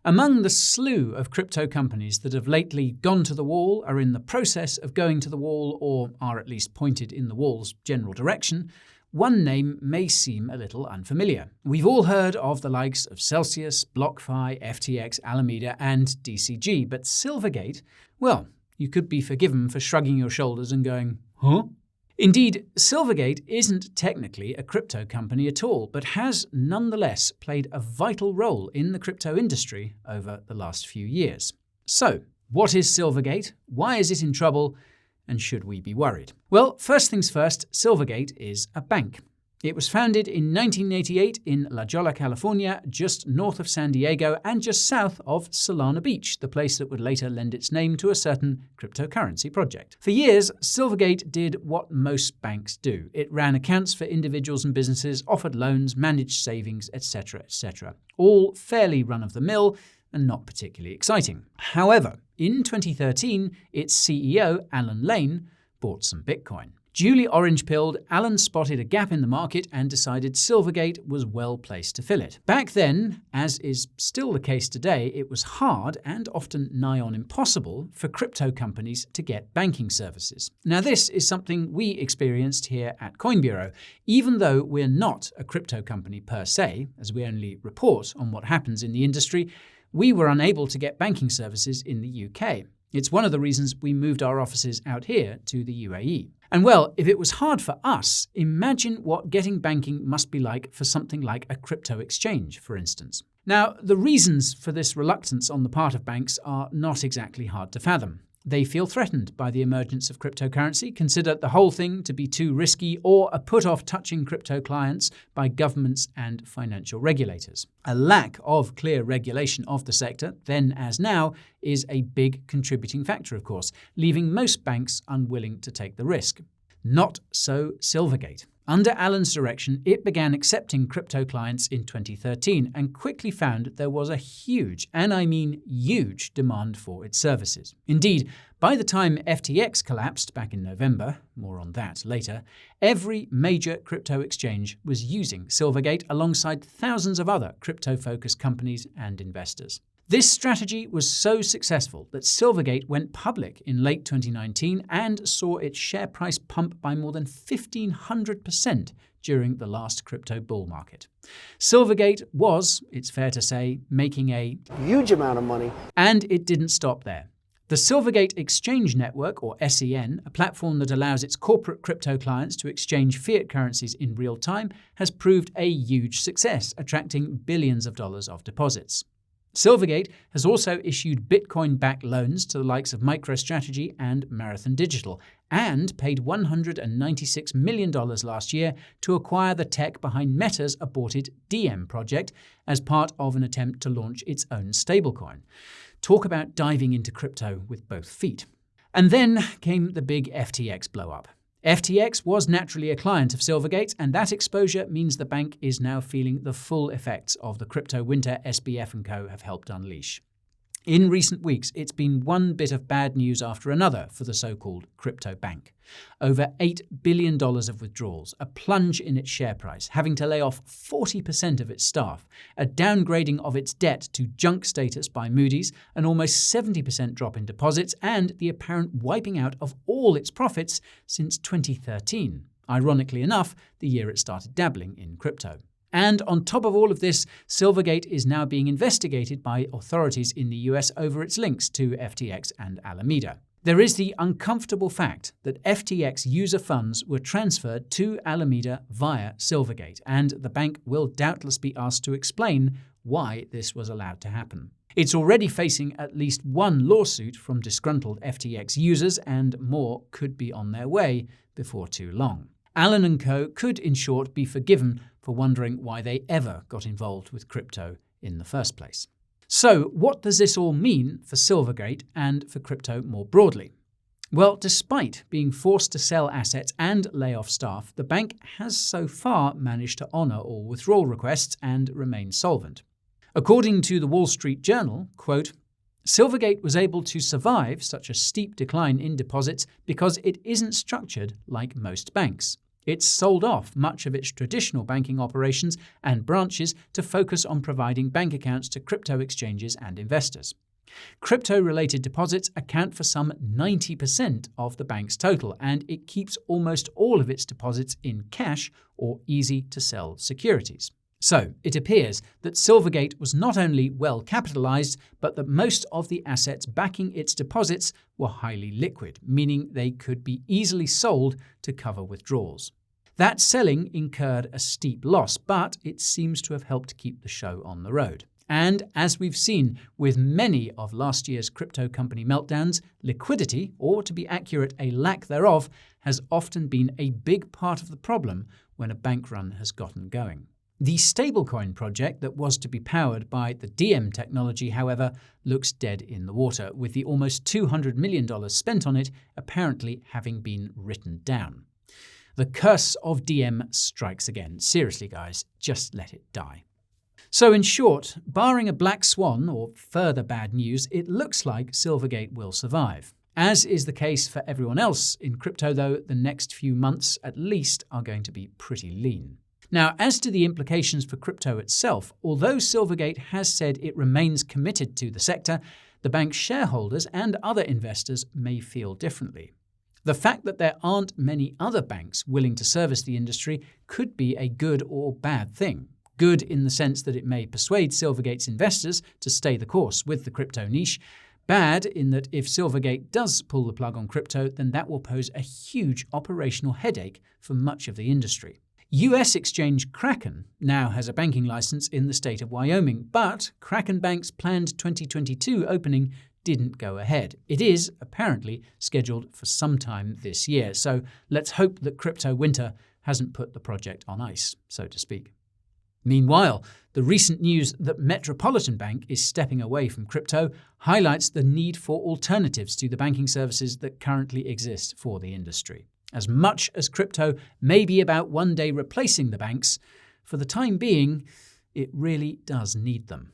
Among the slew of crypto companies that have lately gone to the wall, are in the process of going to the wall, or are at least pointed in the wall's general direction, one name may seem a little unfamiliar. We've all heard of the likes of Celsius, BlockFi, FTX, Alameda, and DCG, but Silvergate, well, you could be forgiven for shrugging your shoulders and going, huh? Indeed, Silvergate isn't technically a crypto company at all, but has nonetheless played a vital role in the crypto industry over the last few years. So, what is Silvergate? Why is it in trouble? And should we be worried? Well, first things first, Silvergate is a bank. It was founded in 1988 in La Jolla, California, just north of San Diego and just south of Solana Beach, the place that would later lend its name to a certain cryptocurrency project. For years, Silvergate did what most banks do. It ran accounts for individuals and businesses, offered loans, managed savings, etc., etc. All fairly run-of-the-mill and not particularly exciting. However, in 2013, its CEO, Alan Lane, bought some Bitcoin. Duly orange-pilled, Alan spotted a gap in the market and decided Silvergate was well placed to fill it. Back then, as is still the case today, it was hard and often nigh on impossible for crypto companies to get banking services. Now, this is something we experienced here at Coin Bureau. Even though we're not a crypto company per se, as we only report on what happens in the industry, we were unable to get banking services in the UK. It's one of the reasons we moved our offices out here to the UAE. And well, if it was hard for us, imagine what getting banking must be like for something like a crypto exchange, for instance. Now, the reasons for this reluctance on the part of banks are not exactly hard to fathom. They feel threatened by the emergence of cryptocurrency, consider the whole thing to be too risky, or are put off touching crypto clients by governments and financial regulators. A lack of clear regulation of the sector, then as now, is a big contributing factor, of course, leaving most banks unwilling to take the risk. Not so Silvergate. Under Alan's direction, it began accepting crypto clients in 2013 and quickly found there was a huge, and I mean huge, demand for its services. Indeed, by the time FTX collapsed back in November, more on that later, every major crypto exchange was using Silvergate alongside thousands of other crypto-focused companies and investors. This strategy was so successful that Silvergate went public in late 2019 and saw its share price pump by more than 1,500% during the last crypto bull market. Silvergate was, it's fair to say, making a huge amount of money. And it didn't stop there. The Silvergate Exchange Network, or SEN, a platform that allows its corporate crypto clients to exchange fiat currencies in real time, has proved a huge success, attracting billions of dollars of deposits. Silvergate has also issued Bitcoin-backed loans to the likes of MicroStrategy and Marathon Digital, and paid $196 million last year to acquire the tech behind Meta's aborted Diem project as part of an attempt to launch its own stablecoin. Talk about diving into crypto with both feet. And then came the big FTX blowup. FTX was naturally a client of Silvergate, and that exposure means the bank is now feeling the full effects of the crypto winter SBF & Co. have helped unleash. In recent weeks, it's been one bit of bad news after another for the so-called crypto bank. Over $8 billion of withdrawals, a plunge in its share price, having to lay off 40% of its staff, a downgrading of its debt to junk status by Moody's, an almost 70% drop in deposits, and the apparent wiping out of all its profits since 2013. Ironically enough, the year it started dabbling in crypto. And on top of all of this, Silvergate is now being investigated by authorities in the US over its links to FTX and Alameda. There is the uncomfortable fact that FTX user funds were transferred to Alameda via Silvergate, and the bank will doubtless be asked to explain why this was allowed to happen. It's already facing at least one lawsuit from disgruntled FTX users, and more could be on their way before too long. Alan & Co. could, in short, be forgiven for wondering why they ever got involved with crypto in the first place. So, what does this all mean for Silvergate and for crypto more broadly? Well, despite being forced to sell assets and lay off staff, the bank has so far managed to honour all withdrawal requests and remain solvent. According to the Wall Street Journal, quote, Silvergate was able to survive such a steep decline in deposits because it isn't structured like most banks. It's sold off much of its traditional banking operations and branches to focus on providing bank accounts to crypto exchanges and investors. Crypto-related deposits account for some 90% of the bank's total, and it keeps almost all of its deposits in cash or easy-to-sell securities. So, it appears that Silvergate was not only well capitalized, but that most of the assets backing its deposits were highly liquid, meaning they could be easily sold to cover withdrawals. That selling incurred a steep loss, but it seems to have helped keep the show on the road. And as we've seen with many of last year's crypto company meltdowns, liquidity, or to be accurate, a lack thereof, has often been a big part of the problem when a bank run has gotten going. The stablecoin project that was to be powered by the DM technology, however, looks dead in the water, with the almost $200 million spent on it apparently having been written down. The curse of DM strikes again. Seriously, guys, just let it die. So in short, barring a black swan or further bad news, it looks like Silvergate will survive. As is the case for everyone else in crypto, though, the next few months at least are going to be pretty lean. Now, as to the implications for crypto itself, although Silvergate has said it remains committed to the sector, the bank's shareholders and other investors may feel differently. The fact that there aren't many other banks willing to service the industry could be a good or bad thing. Good in the sense that it may persuade Silvergate's investors to stay the course with the crypto niche. Bad in that if Silvergate does pull the plug on crypto, then that will pose a huge operational headache for much of the industry. US exchange Kraken now has a banking license in the state of Wyoming, but Kraken Bank's planned 2022 opening didn't go ahead. It is, apparently, scheduled for some time this year, so let's hope that crypto winter hasn't put the project on ice, so to speak. Meanwhile, the recent news that Metropolitan Bank is stepping away from crypto highlights the need for alternatives to the banking services that currently exist for the industry. As much as crypto may be about one day replacing the banks, for the time being, it really does need them.